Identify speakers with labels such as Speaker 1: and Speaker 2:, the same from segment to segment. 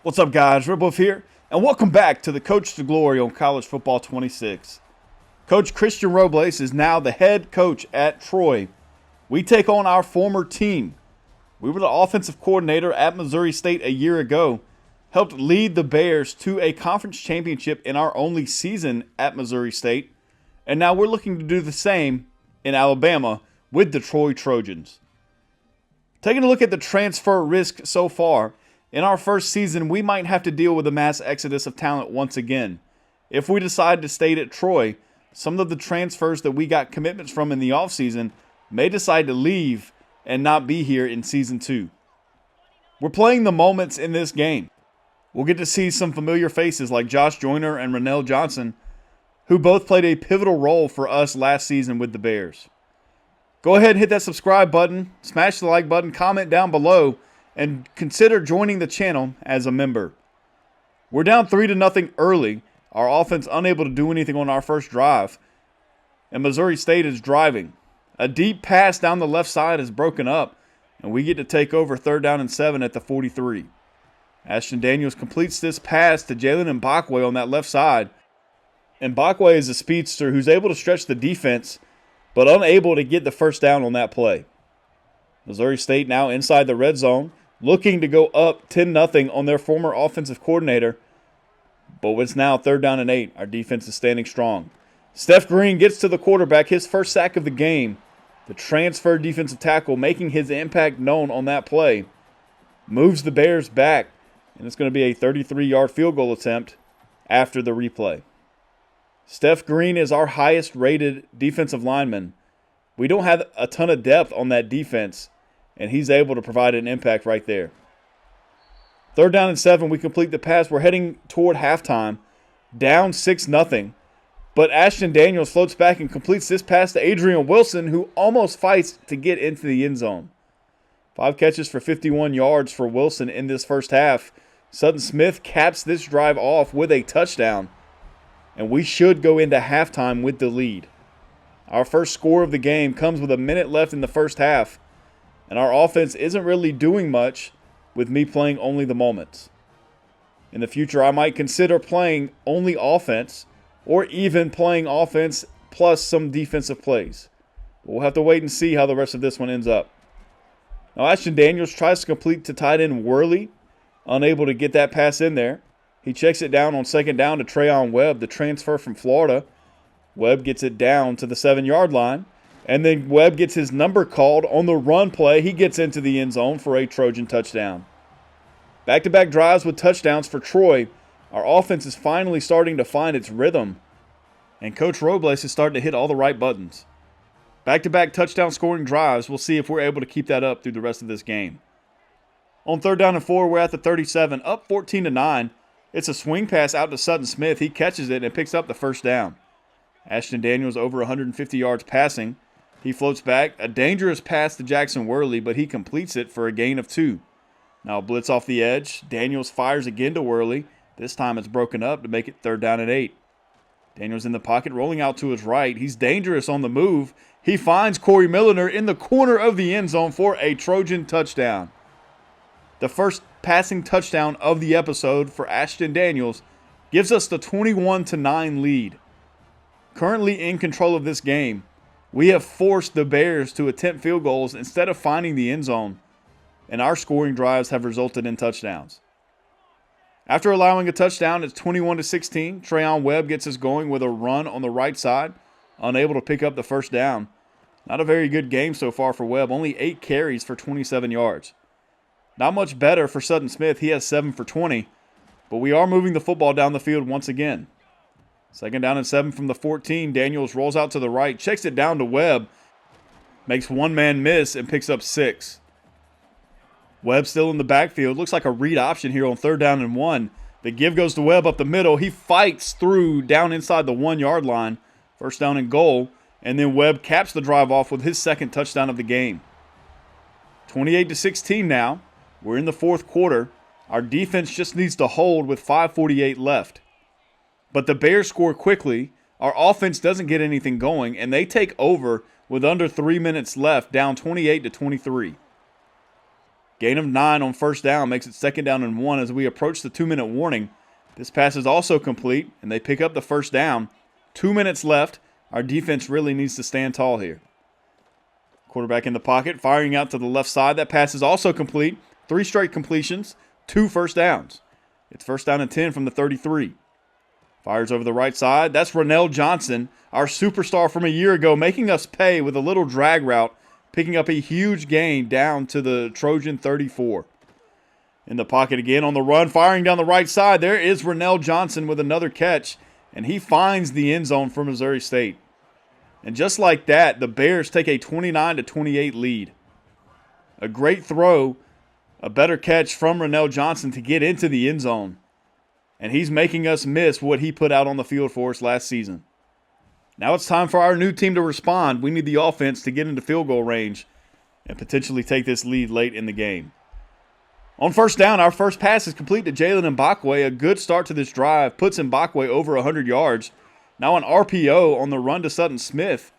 Speaker 1: What's up, guys? Robles here, and welcome back to the Coach to Glory on College Football 26. Coach Christian Robles is now the head coach at Troy. We take on our former team. We were the offensive coordinator at Missouri State a year ago, helped lead the Bears to a conference championship in our only season at Missouri State, and now we're looking to do the same in Alabama with the Troy Trojans. Taking a look at the transfer risk so far, in our first season, we might have to deal with a mass exodus of talent once again. If we decide to stay at Troy, some of the transfers that we got commitments from in the offseason may decide to leave and not be here in Season 2. We're playing the moments in this game. We'll get to see some familiar faces like Josh Joyner and Rennell Johnson, who both played a pivotal role for us last season with the Bears. Go ahead and hit that subscribe button, smash the like button, comment down below, and consider joining the channel as a member. We're down 3-0 early. Our offense unable to do anything on our first drive. And Missouri State is driving. A deep pass down the left side is broken up, and we get to take over 3rd down and 7 at the 43. Ashton Daniels completes this pass to Jalen Mbakwe on that left side. Mbakwe is a speedster who's able to stretch the defense, but unable to get the first down on that play. Missouri State now inside the red zone, looking to go up 10-0 on their former offensive coordinator. But it's now 3rd down and 8. Our defense is standing strong. Steph Green gets to the quarterback, his first sack of the game. The transfer defensive tackle making his impact known on that play. Moves the Bears back, and it's going to be a 33-yard field goal attempt after the replay. Steph Green is our highest rated defensive lineman. We don't have a ton of depth on that defense, and he's able to provide an impact right there. 3rd down and 7, we complete the pass. We're heading toward halftime, down 6-0. But Ashton Daniels floats back and completes this pass to Adrian Wilson, who almost fights to get into the end zone. 5 catches for 51 yards for Wilson in this first half. Sutton Smith caps this drive off with a touchdown, and we should go into halftime with the lead. Our first score of the game comes with a minute left in the first half, and our offense isn't really doing much with me playing only the moments. In the future, I might consider playing only offense or even playing offense plus some defensive plays. We'll have to wait and see how the rest of this one ends up. Now, Ashton Daniels tries to complete to tight end Worley, unable to get that pass in there. He checks it down on 2nd down to Trayon Webb, the transfer from Florida. Webb gets it down to the 7-yard line. And then Webb gets his number called on the run play. He gets into the end zone for a Trojan touchdown. Back-to-back drives with touchdowns for Troy. Our offense is finally starting to find its rhythm. And Coach Robles is starting to hit all the right buttons. Back-to-back touchdown scoring drives. We'll see if we're able to keep that up through the rest of this game. On 3rd down and 4, we're at the 37, up 14-9. It's a swing pass out to Sutton Smith. He catches it and picks up the first down. Ashton Daniels over 150 yards passing. He floats back, a dangerous pass to Jackson Worley, but he completes it for a gain of 2. Now blitz off the edge. Daniels fires again to Worley. This time it's broken up to make it 3rd down and 8. Daniels in the pocket, rolling out to his right. He's dangerous on the move. He finds Corey Milliner in the corner of the end zone for a Trojan touchdown. The first passing touchdown of the episode for Ashton Daniels gives us the 21-9 lead. Currently in control of this game, we have forced the Bears to attempt field goals instead of finding the end zone, and our scoring drives have resulted in touchdowns. After allowing a touchdown, it's 21-16. Trayon Webb gets us going with a run on the right side, unable to pick up the first down. Not a very good game so far for Webb, only 8 carries for 27 yards. Not much better for Sutton Smith, he has 7 for 20, but we are moving the football down the field once again. 2nd down and 7 from the 14. Daniels rolls out to the right, checks it down to Webb, makes one man miss, and picks up 6. Webb still in the backfield. Looks like a read option here on 3rd down and 1. The give goes to Webb up the middle. He fights through down inside the 1-yard line. 1st down and goal. And then Webb caps the drive off with his 2nd touchdown of the game. 28-16 now. We're in the 4th quarter. Our defense just needs to hold with 5:48 left. But the Bears score quickly. Our offense doesn't get anything going, and they take over with under 3 minutes left, down 28-23. Gain of 9 on first down makes it 2nd down and 1 as we approach the 2-minute warning. This pass is also complete, and they pick up the first down. 2 minutes left. Our defense really needs to stand tall here. Quarterback in the pocket, firing out to the left side. That pass is also complete. 3 straight completions, 2 first downs. It's 1st down and 10 from the 33. Fires over the right side. That's Ronell Johnson, our superstar from a year ago, making us pay with a little drag route, picking up a huge gain down to the Trojan 34. In the pocket again on the run, firing down the right side. There is Ronell Johnson with another catch, and he finds the end zone for Missouri State. And just like that, the Bears take a 29-28 lead. A great throw, a better catch from Ronell Johnson to get into the end zone. And he's making us miss what he put out on the field for us last season. Now it's time for our new team to respond. We need the offense to get into field goal range and potentially take this lead late in the game. On first down, our first pass is complete to Jalen Mbakwe. A good start to this drive puts Mbakwe over 100 yards. Now an RPO on the run to Sutton Smith.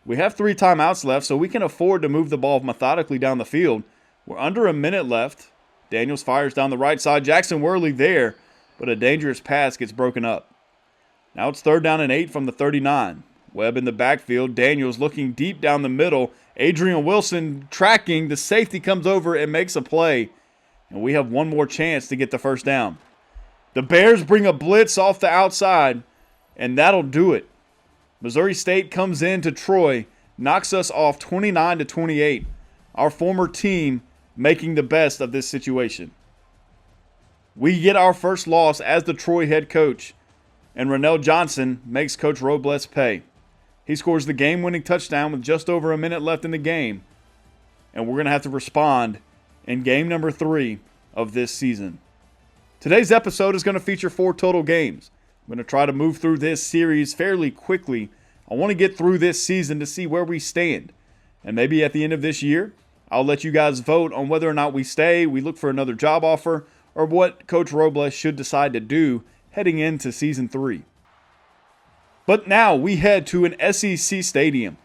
Speaker 1: We have 3 timeouts left, so we can afford to move the ball methodically down the field. We're under a minute left. Daniels fires down the right side. Jackson Worley there, but a dangerous pass gets broken up. Now it's 3rd down and 8 from the 39. Webb in the backfield. Daniels looking deep down the middle. Adrian Wilson tracking. The safety comes over and makes a play. And we have one more chance to get the first down. The Bears bring a blitz off the outside, and that'll do it. Missouri State comes into Troy, knocks us off 29-28. Our former team making the best of this situation. We get our first loss as the Troy head coach, and Ronell Johnson makes Coach Robles pay. He scores the game-winning touchdown with just over a minute left in the game, and we're going to have to respond in game number 3 of this season. Today's episode is going to feature 4 total games. I'm going to try to move through this series fairly quickly. I want to get through this season to see where we stand. And maybe at the end of this year, I'll let you guys vote on whether or not we stay, we look for another job offer, or what Coach Robles should decide to do heading into Season 3. But now we head to an SEC stadium.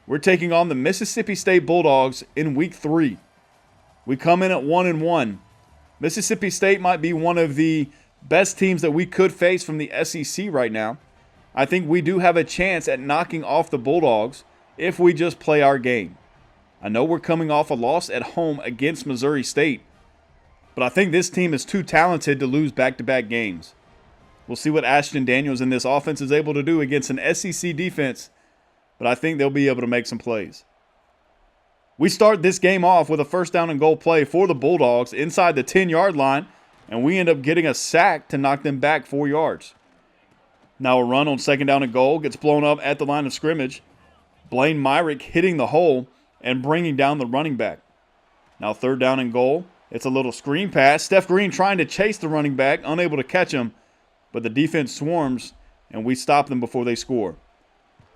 Speaker 1: We're taking on the Mississippi State Bulldogs in Week 3. We come in at 1-1. Mississippi State might be one of the best teams that we could face from the SEC right now. I think we do have a chance at knocking off the Bulldogs if we just play our game. I know we're coming off a loss at home against Missouri State, but I think this team is too talented to lose back-to-back games. We'll see what Ashton Daniels and this offense is able to do against an SEC defense, but I think they'll be able to make some plays. We start this game off with a 1st down and goal play for the Bulldogs inside the 10-yard line, and we end up getting a sack to knock them back 4 yards. Now a run on 2nd down and goal gets blown up at the line of scrimmage. Blaine Myrick hitting the hole and bringing down the running back. Now 3rd down and goal. It's a little screen pass. Steph Green trying to chase the running back, unable to catch him, but the defense swarms, and we stop them before they score.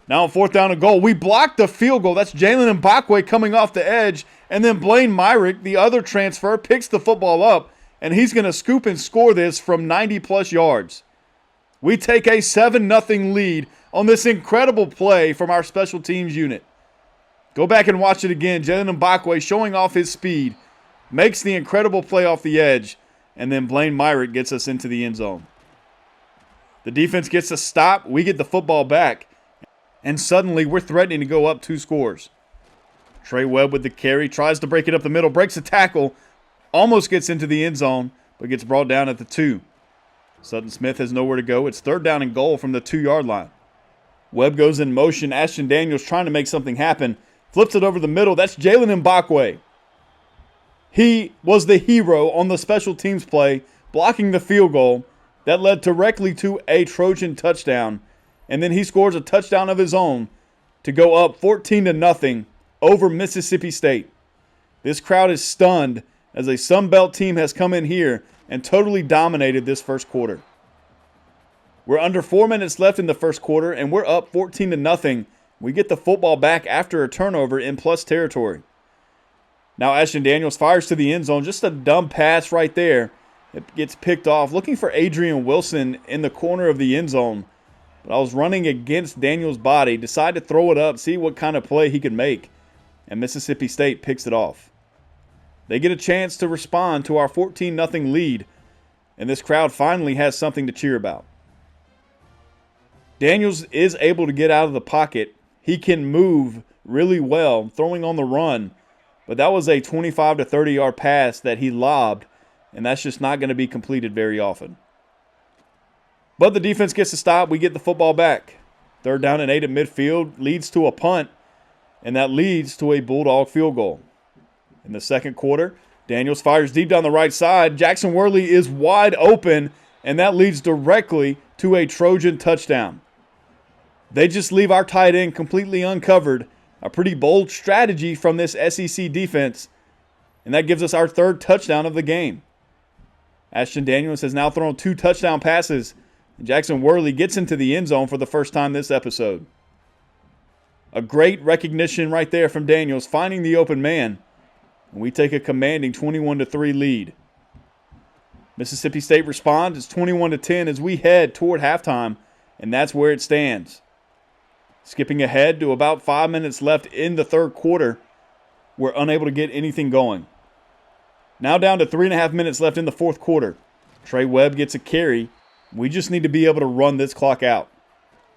Speaker 1: Now on 4th down and goal, we block the field goal. That's Jalen Mbakwe coming off the edge, and then Blaine Myrick, the other transfer, picks the football up, and he's going to scoop and score this from 90-plus yards. We take a 7-0 lead on this incredible play from our special teams unit. Go back and watch it again. Jalen Mbakwe showing off his speed, makes the incredible play off the edge, and then Blaine Myrick gets us into the end zone. The defense gets a stop. We get the football back, and suddenly we're threatening to go up 2 scores. Trey Webb with the carry, tries to break it up the middle, breaks a tackle, almost gets into the end zone, but gets brought down at the 2. Sutton Smith has nowhere to go. It's 3rd down and goal from the 2-yard line. Webb goes in motion. Ashton Daniels trying to make something happen. Flips it over the middle. That's Jalen Mbakwe. He was the hero on the special teams play, blocking the field goal that led directly to a Trojan touchdown. And then he scores a touchdown of his own to go up 14-0 over Mississippi State. This crowd is stunned as a Sun Belt team has come in here and totally dominated this first quarter. We're under 4 minutes left in the first quarter, and we're up 14-0. We get the football back after a turnover in plus territory. Now Ashton Daniels fires to the end zone. Just a dumb pass right there. It gets picked off. Looking for Adrian Wilson in the corner of the end zone. But I was running against Daniels' body. Decided to throw it up, see what kind of play he could make. And Mississippi State picks it off. They get a chance to respond to our 14-0 lead, and this crowd finally has something to cheer about. Daniels is able to get out of the pocket. He can move really well, throwing on the run, but that was a 25 to 30-yard pass that he lobbed, and that's just not going to be completed very often. But the defense gets a stop. We get the football back. 3rd down and 8 at midfield leads to a punt, and that leads to a Bulldog field goal. In the second quarter, Daniels fires deep down the right side. Jackson Worley is wide open, and that leads directly to a Trojan touchdown. They just leave our tight end completely uncovered. A pretty bold strategy from this SEC defense, and that gives us our 3rd touchdown of the game. Ashton Daniels has now thrown 2 touchdown passes, and Jackson Worley gets into the end zone for the first time this episode. A great recognition right there from Daniels, finding the open man, and we take a commanding 21-3 lead. Mississippi State responds. It's 21-10 as we head toward halftime, and that's where it stands. Skipping ahead to about 5 minutes left in the 3rd quarter, we're unable to get anything going. Now down to 3.5 minutes left in the 4th quarter. Trey Webb gets a carry. We just need to be able to run this clock out.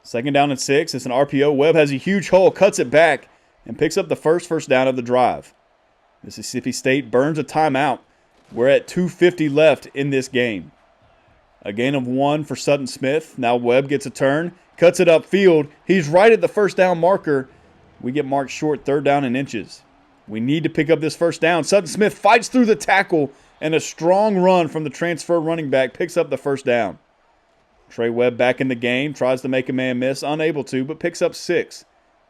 Speaker 1: 2nd down and 6. It's an RPO. Webb has a huge hole, cuts it back, and picks up the first down of the drive. Mississippi State burns a timeout. We're at 2:50 left in this game. A gain of 1 for Sutton Smith. Now Webb gets a turn, cuts it upfield. He's right at the 1st down marker. We get marked short, 3rd down and inches. We need to pick up this 1st down. Sutton Smith fights through the tackle, and a strong run from the transfer running back picks up the 1st down. Trey Webb back in the game, tries to make a man miss, unable to, but picks up 6.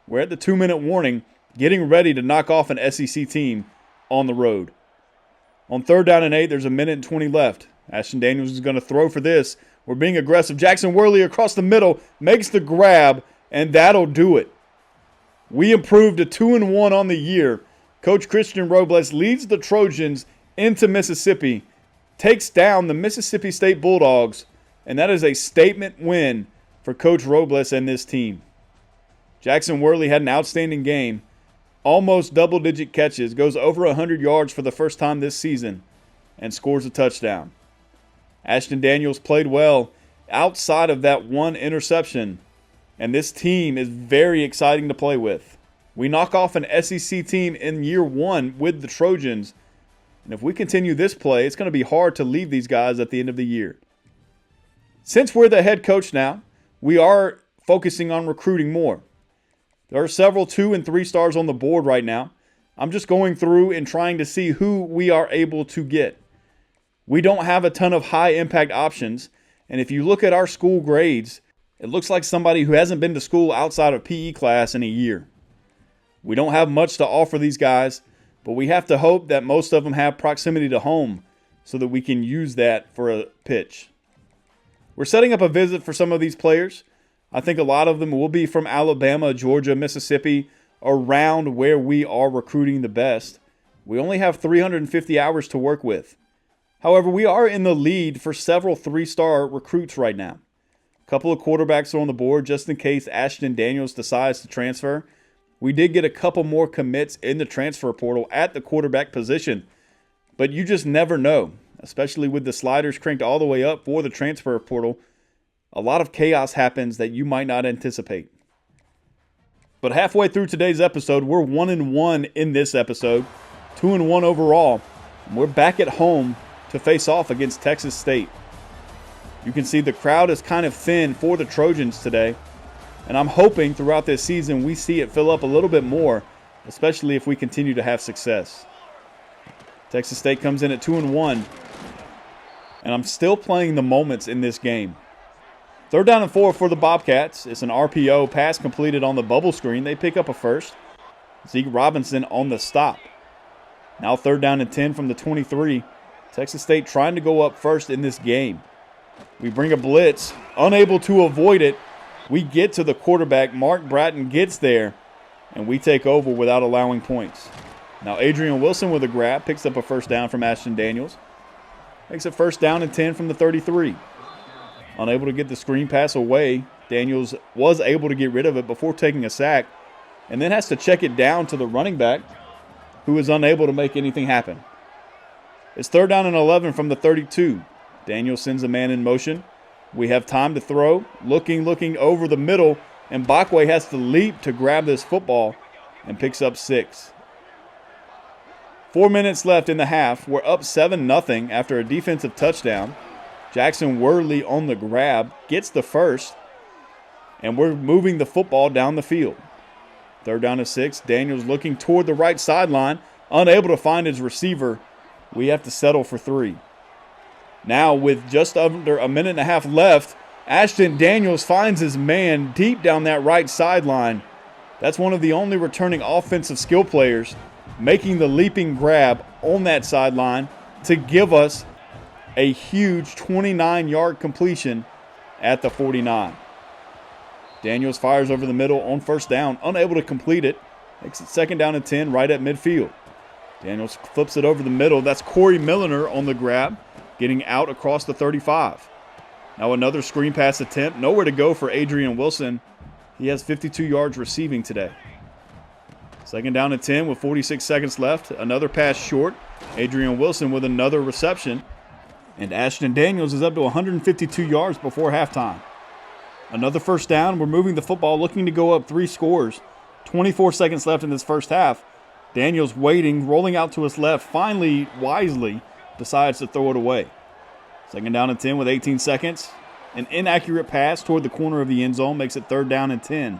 Speaker 1: We're at the 2-minute warning, getting ready to knock off an SEC team on the road. On 3rd down and 8, there's 1:20 left. Ashton Daniels is going to throw for this. We're being aggressive. Jackson Worley across the middle makes the grab, and that'll do it. We improved to 2-1 on the year. Coach Christian Robles leads the Trojans into Mississippi, takes down the Mississippi State Bulldogs, and that is a statement win for Coach Robles and this team. Jackson Worley had an outstanding game, almost double-digit catches, goes over 100 yards for the first time this season, and scores a touchdown. Ashton Daniels played well outside of that 1 interception, and this team is very exciting to play with. We knock off an SEC team in year 1 with the Trojans, and if we continue this play, it's going to be hard to leave these guys at the end of the year. Since we're the head coach now, we are focusing on recruiting more. There are several 2- and 3-stars on the board right now. I'm just going through and trying to see who we are able to get. We don't have a ton of high-impact options, and if you look at our school grades, it looks like somebody who hasn't been to school outside of PE class in a year. We don't have much to offer these guys, but we have to hope that most of them have proximity to home so that we can use that for a pitch. We're setting up a visit for some of these players. I think a lot of them will be from Alabama, Georgia, Mississippi, around where we are recruiting the best. We only have 350 hours to work with. However, we are in the lead for several 3-star recruits right now. A couple of quarterbacks are on the board just in case Ashton Daniels decides to transfer. We did get a couple more commits in the transfer portal at the quarterback position, but you just never know, especially with the sliders cranked all the way up for the transfer portal. A lot of chaos happens that you might not anticipate. But halfway through today's episode, we're 1-1 in this episode, 2-1 overall. And we're back at home to face off against Texas State. You can see the crowd is kind of thin for the Trojans today, and I'm hoping throughout this season we see it fill up a little bit more, especially if we continue to have success. Texas State comes in at 2-1, and I'm still playing the moments in this game. 3rd down and 4 for the Bobcats. It's an RPO pass completed on the bubble screen. They pick up a first. Zeke Robinson on the stop. Now 3rd down and 10 from the 23. Texas State trying to go up first in this game. We bring a blitz, unable to avoid it. We get to the quarterback. Mark Bratton gets there, and we take over without allowing points. Now Adrian Wilson with a grab, picks up a first down from Ashton Daniels. Makes it 1st down and 10 from the 33. Unable to get the screen pass away, Daniels was able to get rid of it before taking a sack, and then has to check it down to the running back, who is unable to make anything happen. It's 3rd down and 11 from the 32. Daniels sends a man in motion. We have time to throw. Looking over the middle. And Mbakwe has to leap to grab this football and picks up 6. 4 minutes left in the half. We're up 7-0 after a defensive touchdown. Jackson Worley on the grab gets the first. And we're moving the football down the field. 3rd down and 6. Daniels looking toward the right sideline. Unable to find his receiver. We have to settle for 3. Now with just under a minute and a half left, Ashton Daniels finds his man deep down that right sideline. That's one of the only returning offensive skill players making the leaping grab on that sideline to give us a huge 29-yard completion at the 49. Daniels fires over the middle on 1st down, unable to complete it. Makes it 2nd down and 10 right at midfield. Daniels flips it over the middle. That's Corey Milliner on the grab, getting out across the 35. Now another screen pass attempt. Nowhere to go for Adrian Wilson. He has 52 yards receiving today. 2nd down and 10 with 46 seconds left. Another pass short. Adrian Wilson with another reception. And Ashton Daniels is up to 152 yards before halftime. Another 1st down. We're moving the football, looking to go up 3 scores. 24 seconds left in this first half. Daniels waiting, rolling out to his left, finally, wisely, decides to throw it away. 2nd down and 10 with 18 seconds. An inaccurate pass toward the corner of the end zone makes it 3rd down and 10.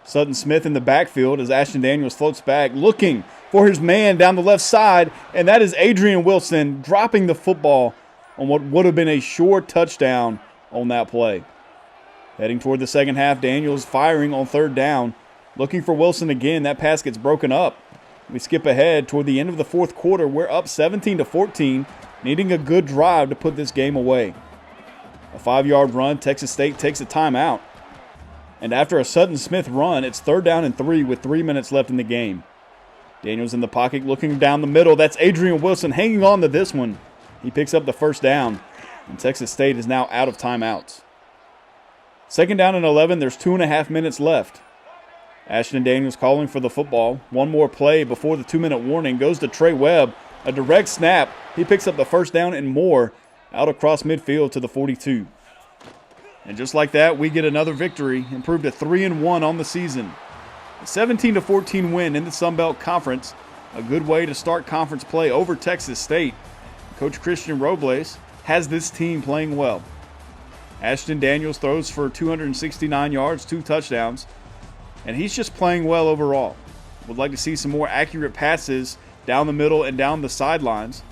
Speaker 1: Sutton Smith in the backfield as Ashton Daniels floats back, looking for his man down the left side, and that is Adrian Wilson dropping the football on what would have been a short touchdown on that play. Heading toward the second half, Daniels firing on 3rd down, looking for Wilson again. That pass gets broken up. We skip ahead toward the end of the 4th quarter. We're up 17-14, needing a good drive to put this game away. A 5-yard run, Texas State takes a timeout. And after a Sutton Smith run, it's 3rd down and 3 with 3 minutes left in the game. Daniels in the pocket looking down the middle. That's Adrian Wilson hanging on to this one. He picks up the 1st down, and Texas State is now out of timeouts. 2nd down and 11, there's 2.5 minutes left. Ashton Daniels calling for the football. One more play before the 2-minute warning goes to Trey Webb. A direct snap. He picks up the 1st down and more out across midfield to the 42. And just like that, we get another victory, improved to 3-1 on the season. A 17-14 win in the Sun Belt Conference. A good way to start conference play over Texas State. Coach Christian Robles has this team playing well. Ashton Daniels throws for 269 yards, 2 touchdowns. And he's just playing well overall. Would like to see some more accurate passes down the middle and down the sidelines.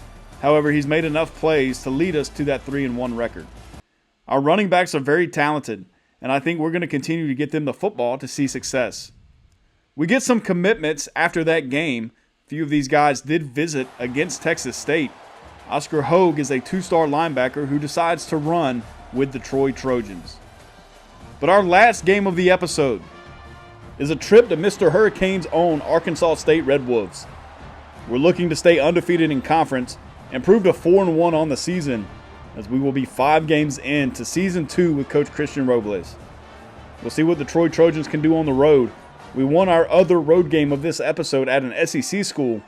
Speaker 1: However, he's made enough plays to lead us to that 3-1 record. Our running backs are very talented, and I think we're going to continue to get them the football to see success. We get some commitments after that game. A few of these guys did visit against Texas State. Oscar Hogue is a 2-star linebacker who decides to run with the Troy Trojans. But our last game of the episode is a trip to Mr. Hurricane's own Arkansas State Red Wolves. We're looking to stay undefeated in conference and prove to 4-1 on the season, as we will be 5 games into Season 2 with Coach Christian Robles. We'll see what the Troy Trojans can do on the road. We won our other road game of this episode at an SEC school.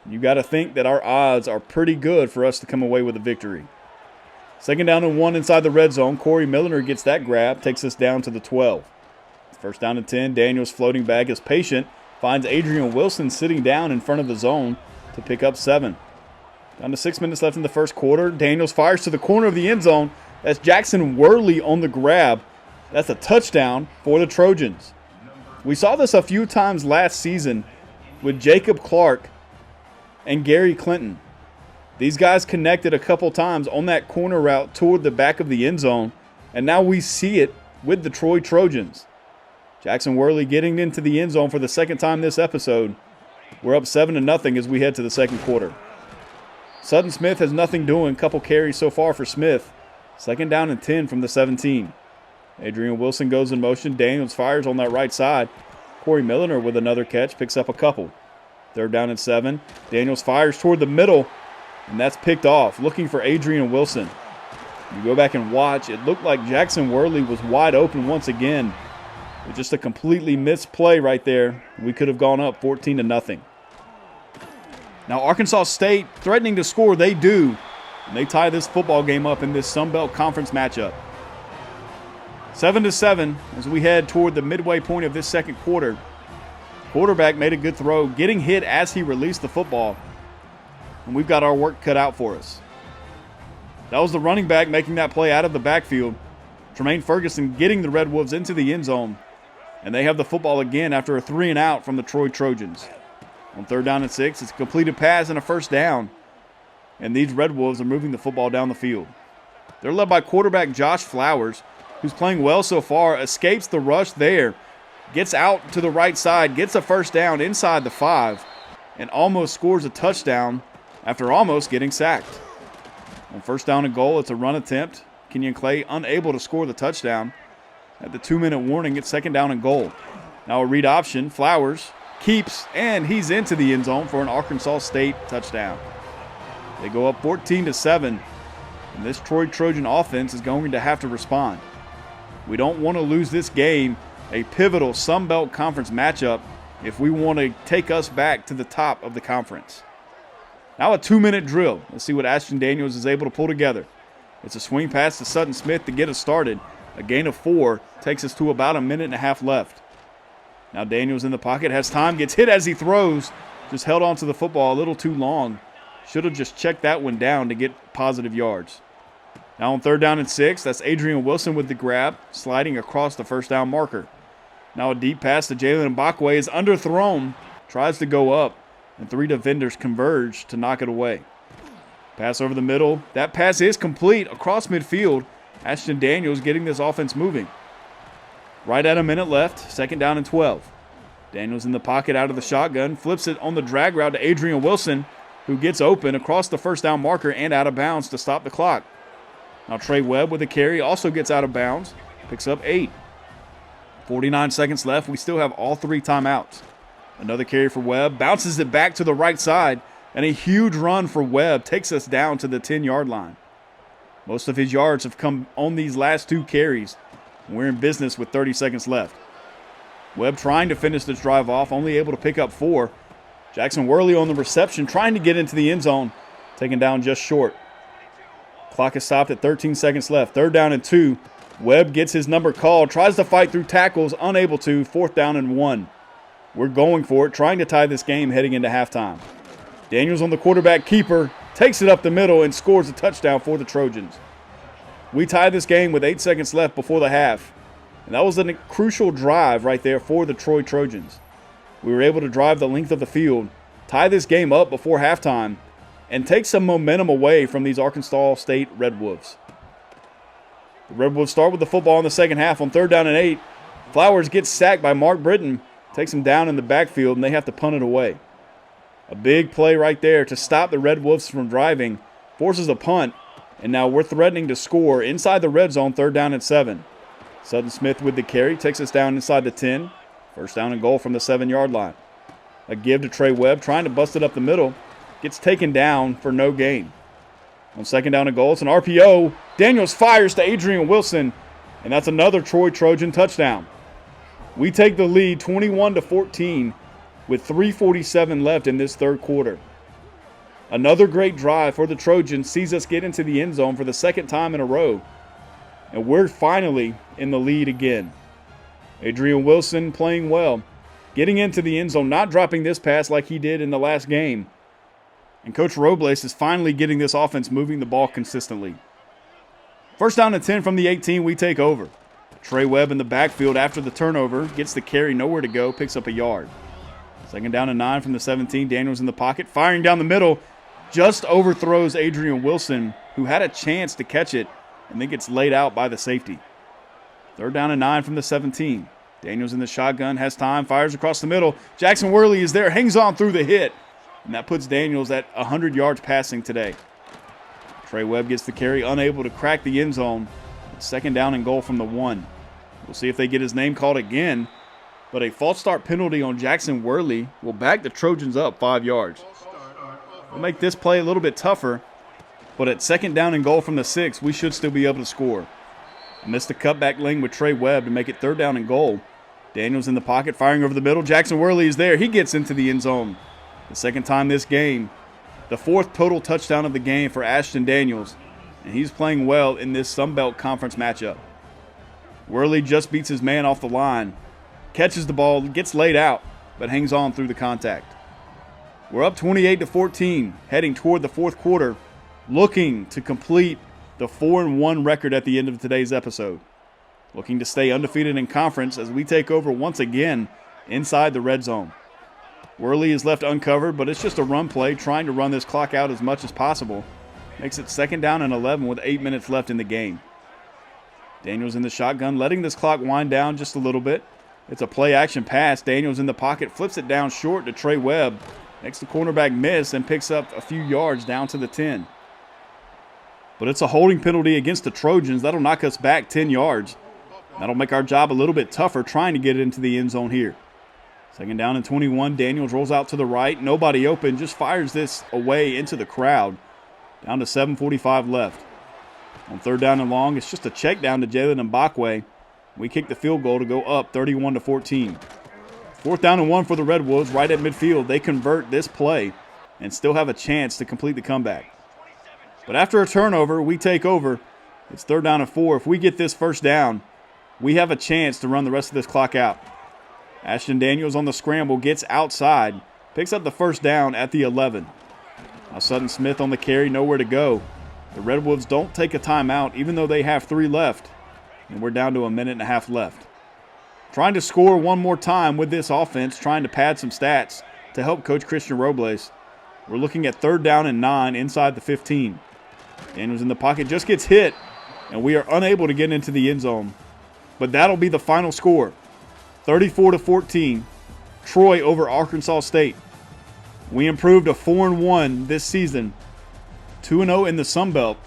Speaker 1: You got to think that our odds are pretty good for us to come away with a victory. 2nd down and 1 inside the red zone. Corey Milliner gets that grab, takes us down to the 12. 1st down and 10. Daniels floating back is patient. Finds Adrian Wilson sitting down in front of the zone to pick up 7. Down to 6 minutes left in the 1st quarter. Daniels fires to the corner of the end zone. That's Jackson Worley on the grab. That's a touchdown for the Trojans. We saw this a few times last season with Jacob Clark and Gary Clinton. These guys connected a couple times on that corner route toward the back of the end zone, and now we see it with the Troy Trojans. Jackson Worley getting into the end zone for the 2nd time this episode. We're up 7-0 as we head to the 2nd quarter. Sutton Smith has nothing doing. Couple carries so far for Smith. 2nd down and 10 from the 17. Adrian Wilson goes in motion. Daniels fires on that right side. Corey Milliner with another catch, picks up a couple. 3rd down and 7. Daniels fires toward the middle, and that's picked off. Looking for Adrian Wilson. You go back and watch. It looked like Jackson Worley was wide open once again. With just a completely missed play right there, we could have gone up 14-0. Now Arkansas State threatening to score, they do. And they tie this football game up in this Sun Belt Conference matchup. 7-7 as we head toward the midway point of this second quarter. Quarterback made a good throw, getting hit as he released the football. And we've got our work cut out for us. That was the running back making that play out of the backfield. Tremaine Ferguson getting the Red Wolves into the end zone. And they have the football again after a 3-and-out from the Troy Trojans. On 3rd down and 6, it's a completed pass and a first down. And these Red Wolves are moving the football down the field. They're led by quarterback Josh Flowers, who's playing well so far, escapes the rush there, gets out to the right side, gets a first down inside the 5, and almost scores a touchdown after almost getting sacked. On 1st down and goal, it's a run attempt. Kenyon Clay unable to score the touchdown. At the 2-minute warning, it's 2nd down and goal. Now a read option. Flowers keeps, and he's into the end zone for an Arkansas State touchdown. They go up 14-7, and this Troy Trojan offense is going to have to respond. We don't want to lose this game, a pivotal Sun Belt Conference matchup, if we want to take us back to the top of the conference. Now a 2-minute drill. Let's see what Ashton Daniels is able to pull together. It's a swing pass to Sutton Smith to get us started. A gain of 4 takes us to about a minute and a half left. Now Daniels in the pocket, has time, gets hit as he throws. Just held on to the football a little too long. Should have just checked that one down to get positive yards. Now on 3rd down and 6, that's Adrian Wilson with the grab, sliding across the first down marker. Now a deep pass to Jalen Mbakwe is underthrown, tries to go up, and 3 defenders converge to knock it away. Pass over the middle. That pass is complete across midfield. Ashton Daniels getting this offense moving. Right at a minute left, 2nd down and 12. Daniels in the pocket out of the shotgun, flips it on the drag route to Adrian Wilson, who gets open across the first down marker and out of bounds to stop the clock. Now Trey Webb with a carry also gets out of bounds, picks up 8. 49 seconds left. We still have all 3 timeouts. Another carry for Webb, bounces it back to the right side, and a huge run for Webb takes us down to the 10-yard line. Most of his yards have come on these last 2 carries. We're in business with 30 seconds left. Webb trying to finish this drive off, only able to pick up 4. Jackson Worley on the reception, trying to get into the end zone, taken down just short. Clock is stopped at 13 seconds left. 3rd down and 2. Webb gets his number called, tries to fight through tackles, unable to. 4th down and 1. We're going for it, trying to tie this game heading into halftime. Daniels on the quarterback keeper, takes it up the middle and scores a touchdown for the Trojans. We tie this game with 8 seconds left before the half. And that was a crucial drive right there for the Troy Trojans. We were able to drive the length of the field, tie this game up before halftime, and take some momentum away from these Arkansas State Red Wolves. The Red Wolves start with the football in the second half on 3rd down and 8. Flowers gets sacked by Mark Britton, takes him down in the backfield, and they have to punt it away. A big play right there to stop the Red Wolves from driving, forces a punt, and now we're threatening to score inside the red zone, 3rd down and 7. Sutton Smith with the carry, takes us down inside the 10. 1st down and goal from the 7-yard line. A give to Trey Webb, trying to bust it up the middle. Gets taken down for no gain. On 2nd down and goal, it's an RPO. Daniels fires to Adrian Wilson, and that's another Troy Trojan touchdown. We take the lead 21-14 with 3:47 left in this 3rd quarter. Another great drive for the Trojans sees us get into the end zone for the 2nd time in a row. And we're finally in the lead again. Adrian Wilson playing well, getting into the end zone, not dropping this pass like he did in the last game. And Coach Robles is finally getting this offense moving the ball consistently. 1st down and 10 from the 18, we take over. Trey Webb in the backfield after the turnover, gets the carry, nowhere to go, picks up a yard. 2nd down and 9 from the 17, Daniels in the pocket, firing down the middle, just overthrows Adrian Wilson, who had a chance to catch it, and then gets laid out by the safety. 3rd down and 9 from the 17. Daniels in the shotgun, has time, fires across the middle. Jackson Worley is there, hangs on through the hit, and that puts Daniels at 100 yards passing today. Trey Webb gets the carry, unable to crack the end zone. 2nd down and goal from the 1. We'll see if they get his name called again, but a false start penalty on Jackson Worley will back the Trojans up 5 yards. We'll make this play a little bit tougher, but at 2nd down and goal from the 6, we should still be able to score. I missed the cutback lane with Trey Webb to make it 3rd down and goal. Daniels in the pocket, firing over the middle. Jackson Worley is there. He gets into the end zone. The second time this game, the fourth total touchdown of the game for Ashton Daniels, and he's playing well in this Sun Belt Conference matchup. Worley just beats his man off the line, catches the ball, gets laid out, but hangs on through the contact. We're up 28-14, heading toward the fourth quarter, looking to complete the 4-1 record at the end of today's episode. Looking to stay undefeated in conference as we take over once again inside the red zone. Worley is left uncovered, but it's just a run play, trying to run this clock out as much as possible. Makes it 2nd down and 11 with 8 minutes left in the game. Daniels in the shotgun, letting this clock wind down just a little bit. It's a play-action pass. Daniels in the pocket, flips it down short to Trey Webb. Makes the cornerback miss and picks up a few yards down to the 10. But it's a holding penalty against the Trojans. That'll knock us back 10 yards. That'll make our job a little bit tougher trying to get it into the end zone here. 2nd down and 21. Daniels rolls out to the right. Nobody open. Just fires this away into the crowd. Down to 7:45 left. On 3rd down and long, it's just a check down to Jalen Mbakwe. We kick the field goal to go up 31-14. 4th down and 1 for the Redwoods right at midfield. They convert this play and still have a chance to complete the comeback. But after a turnover, we take over. It's 3rd down and 4. If we get this first down, we have a chance to run the rest of this clock out. Ashton Daniels on the scramble gets outside, picks up the first down at the 11. Now Sutton Smith on the carry, nowhere to go. The Redwoods don't take a timeout even though they have 3 left, and we're down to 1.5 minutes left. Trying to score one more time with this offense, trying to pad some stats to help Coach Christian Robles. We're looking at 3rd down and 9 inside the 15. Daniels in the pocket just gets hit, and we are unable to get into the end zone. But that'll be the final score. 34-14, Troy over Arkansas State. We improved to 4-1 this season, 2-0 in the Sun Belt,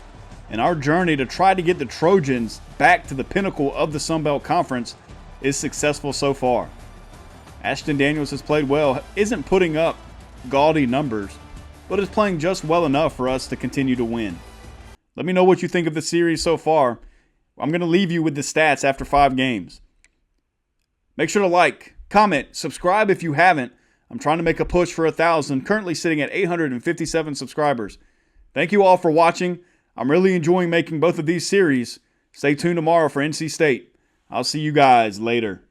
Speaker 1: and our journey to try to get the Trojans back to the pinnacle of the Sun Belt Conference is successful so far. Ashton Daniels has played well, isn't putting up gaudy numbers, but is playing just well enough for us to continue to win. Let me know what you think of the series so far. I'm going to leave you with the stats after 5 games. Make sure to like, comment, subscribe if you haven't. I'm trying to make a push for 1,000, currently sitting at 857 subscribers. Thank you all for watching. I'm really enjoying making both of these series. Stay tuned tomorrow for NC State. I'll see you guys later.